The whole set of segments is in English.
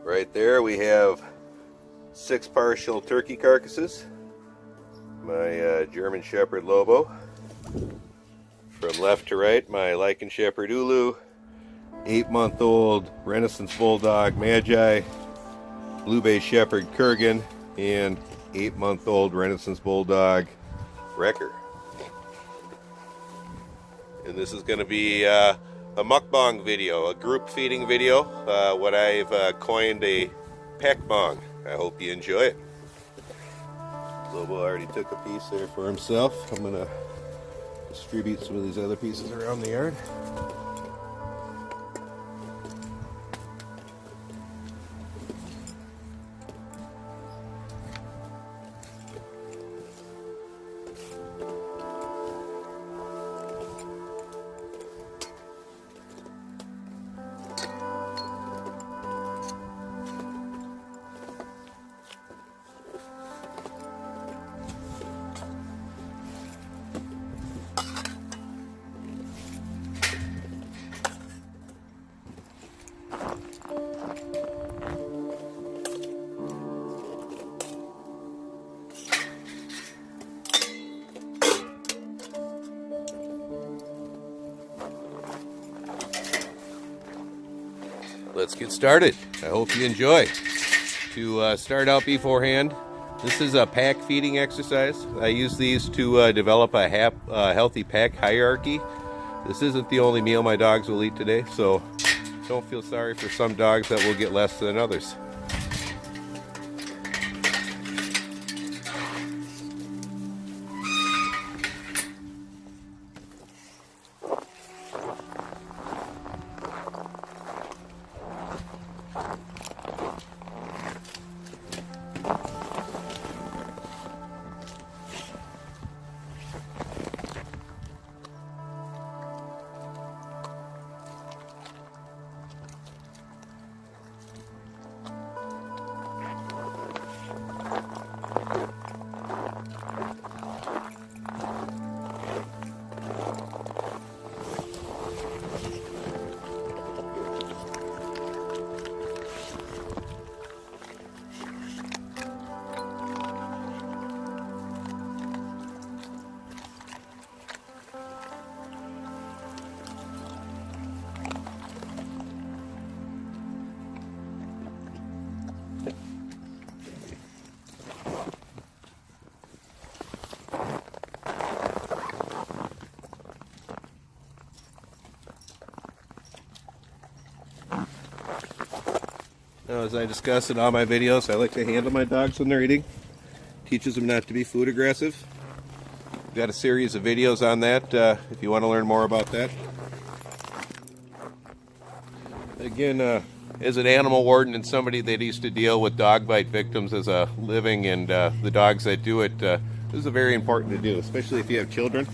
Right there we have 6 partial turkey carcasses. My German Shepherd Lobo. From left to right, my Lycan Shepherd Ulu, 8-month-old Renaissance Bulldog Magi, Blue Bay Shepherd Kurgan, and 8-month-old Renaissance Bulldog Wrecker. And this is going to be a mukbang video, a group feeding video, what I've coined a peck bong. I hope you enjoy it. Lobo already took a piece there for himself. I'm going to distribute some of these other pieces around the yard. Let's get started. I hope you enjoy. To start out beforehand, this is a pack feeding exercise. I use these to develop a healthy pack hierarchy. This isn't the only meal my dogs will eat today, so don't feel sorry for some dogs that will get less than others. Now, as I discuss in all my videos, I like to handle my dogs when they're eating. Teaches them not to be food aggressive. I've got a series of videos on that if you want to learn more about that. Again, as an animal warden and somebody that used to deal with dog bite victims as a living, and the dogs that do it, this is very important to do, especially if you have children.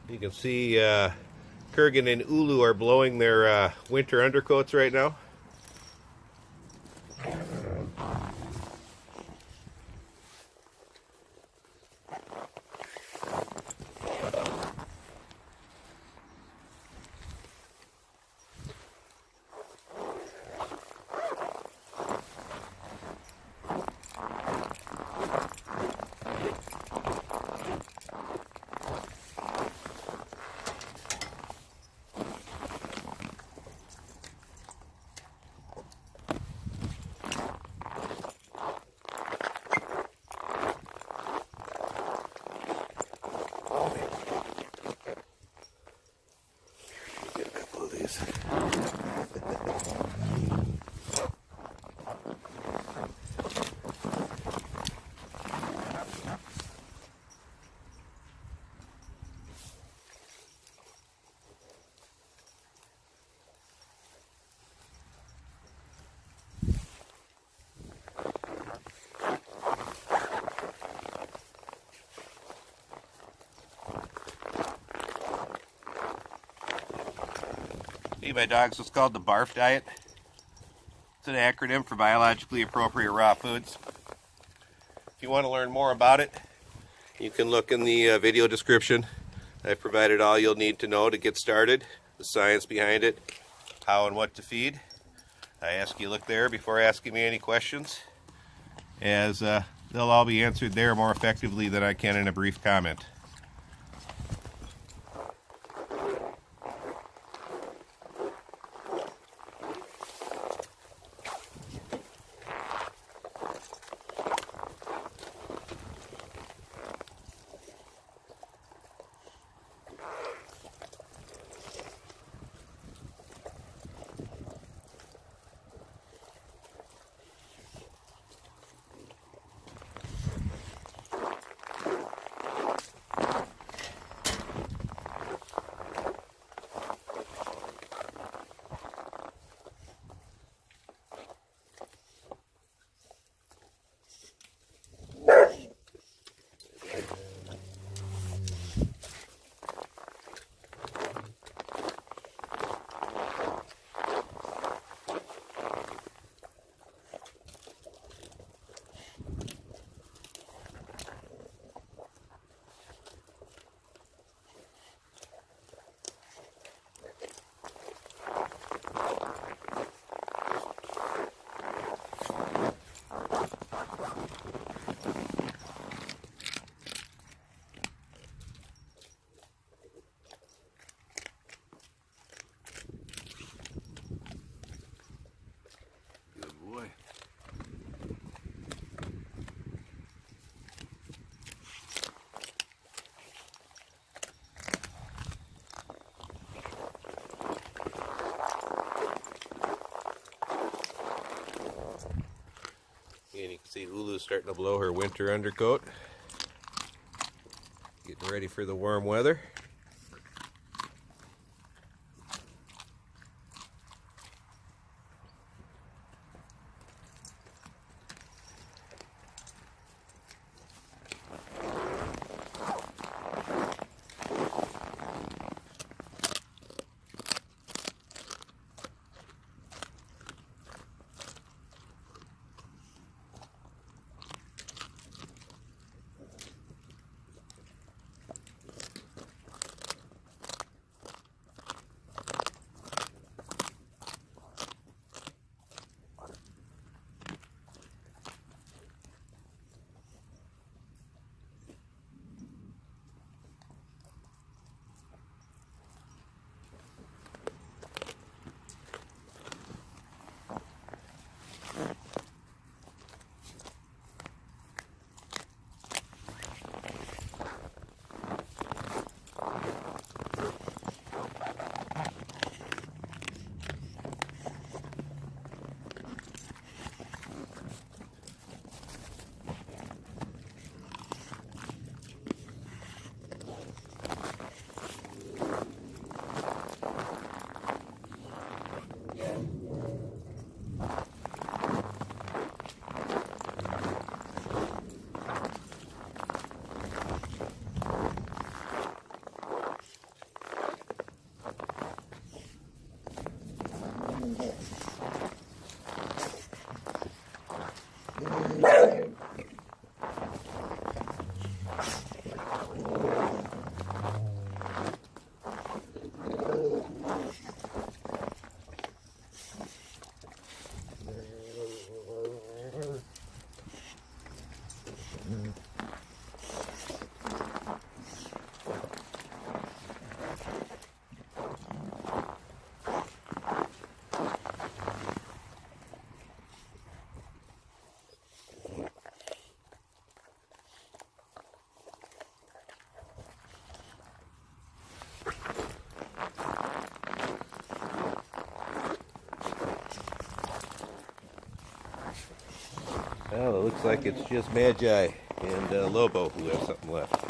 You can see Kurgan and Ulu are blowing their winter undercoats right now. See, my dogs, it's called the barf diet. It's an acronym for biologically appropriate raw foods. If you want to learn more about it, you can look in the video description. I've provided all you'll need to know to get started, the science behind it, how and what to feed. I ask you look there before asking me any questions, as they'll all be answered there more effectively than I can in a brief comment. And you can see Ulu's starting to blow her winter undercoat. Getting ready for the warm weather. Well, it looks like it's just Magi and Lobo who have something left.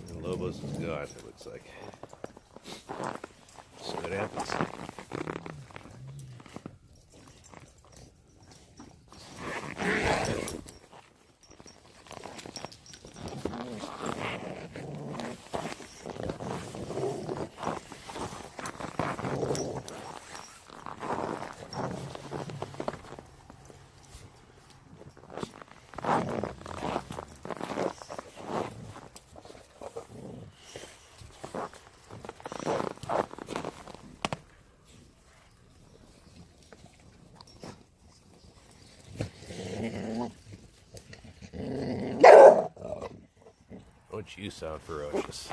And Lobo's is gone, it looks like. So it happens. Don't you sound ferocious.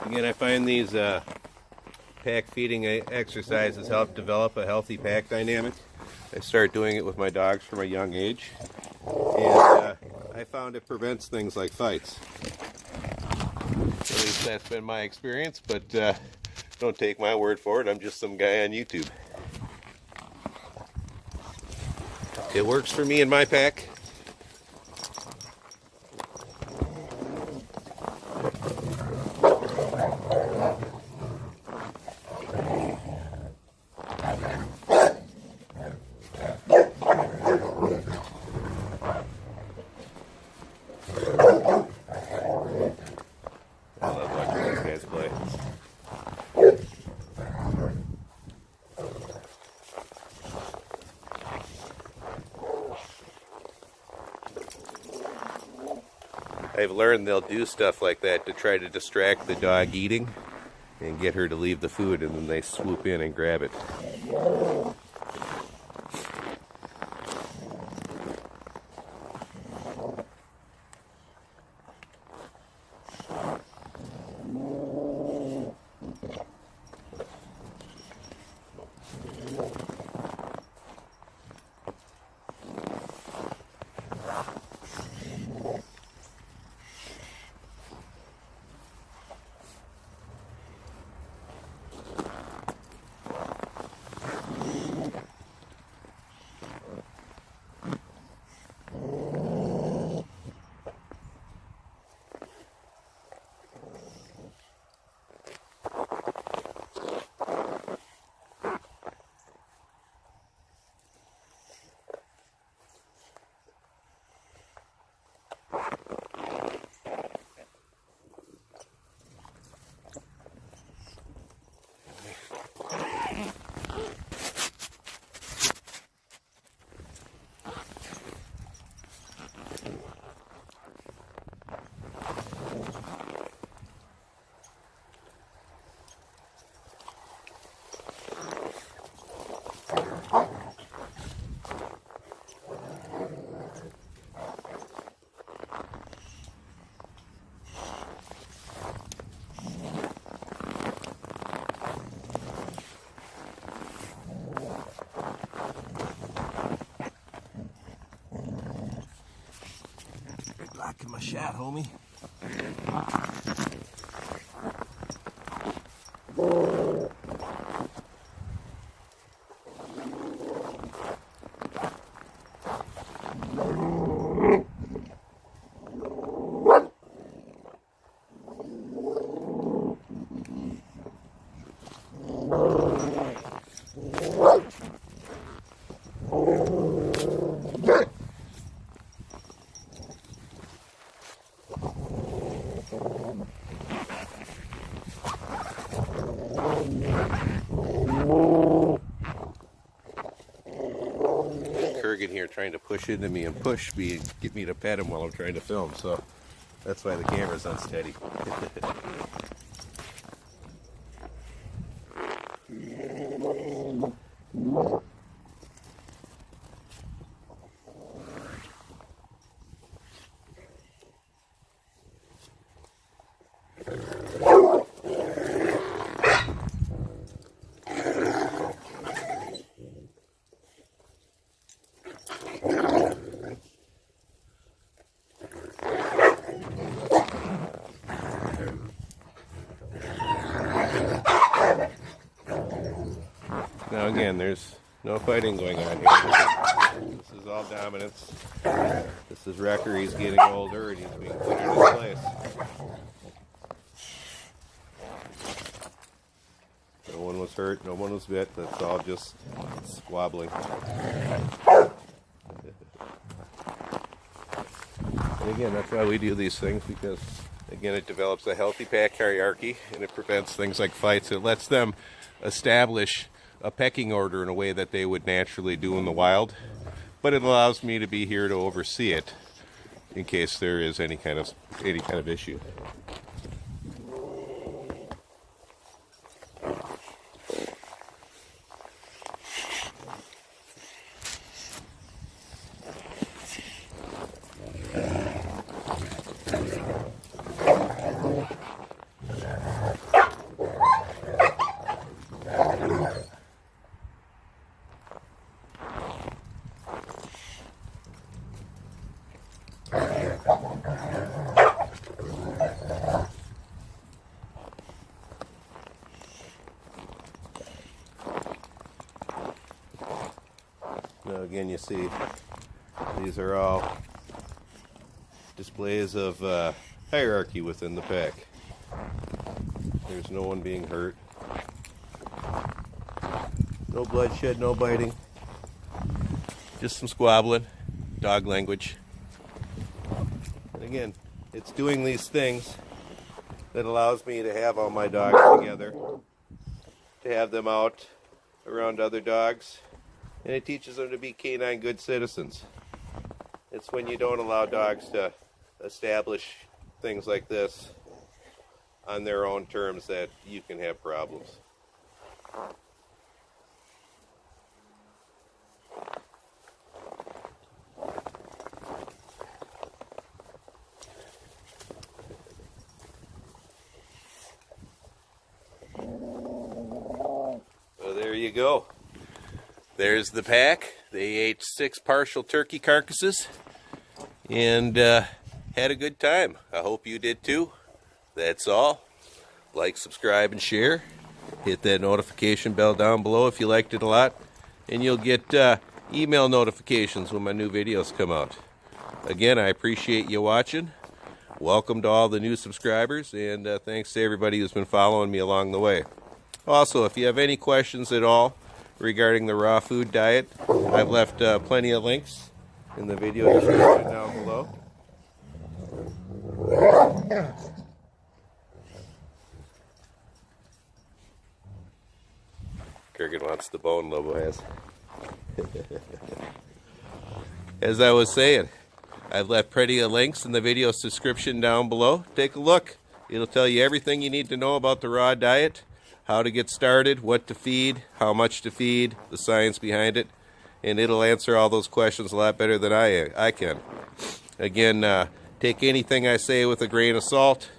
Again, I find these pack feeding exercises help develop a healthy pack dynamic. I started doing it with my dogs from a young age, and I found it prevents things like fights. At least that's been my experience, but don't take my word for it. I'm just some guy on YouTube. It works for me and my pack. I've learned they'll do stuff like that to try to distract the dog eating and get her to leave the food, and then they swoop in and grab it. Blocking my shot, homie. Kurgan here trying to push into me and push me and get me to pet him while I'm trying to film, so that's why the camera's unsteady. Now again, there's no fighting going on here. This is all dominance. This is Wrecker. He's getting older and he's being put in his place. No one was hurt, no one was bit. That's all just squabbling. And again, that's why we do these things, because again, it develops a healthy pack hierarchy and it prevents things like fights. It lets them establish a pecking order in a way that they would naturally do in the wild, but it allows me to be here to oversee it in case there is any kind of issue. Now again, you see these are all displays of hierarchy within the pack. There's no one being hurt. No bloodshed, no biting. Just some squabbling, dog language. And again, it's doing these things that allows me to have all my dogs together, to have them out around other dogs, and it teaches them to be canine good citizens. It's when you don't allow dogs to establish things like this on their own terms that you can have problems. So there you go. There's the pack. They ate 6 partial turkey carcasses and had a good time. I hope you did too. That's all. Like, subscribe, and share. Hit that notification bell down below if you liked it a lot, and you'll get email notifications when my new videos come out. Again, I appreciate you watching. Welcome to all the new subscribers, and thanks to everybody who's been following me along the way. Also, if you have any questions at all regarding the raw food diet, I've left plenty of links in the video description down below. Kurgan wants the bone Lobo has. As I was saying, I've left plenty of links in the video description down below. Take a look. It'll tell you everything you need to know about the raw diet, how to get started, what to feed, how much to feed, the science behind it, and it'll answer all those questions a lot better than I can. Again, take anything I say with a grain of salt,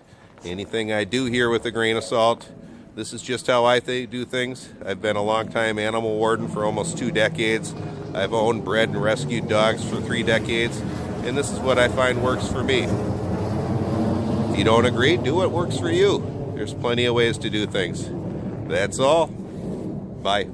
anything I do here with a grain of salt. This is just how I do things. I've been a long-time animal warden for almost 2 decades. I've owned, bred, and rescued dogs for 3 decades, and this is what I find works for me. If you don't agree, do what works for you. There's plenty of ways to do things. That's all. Bye.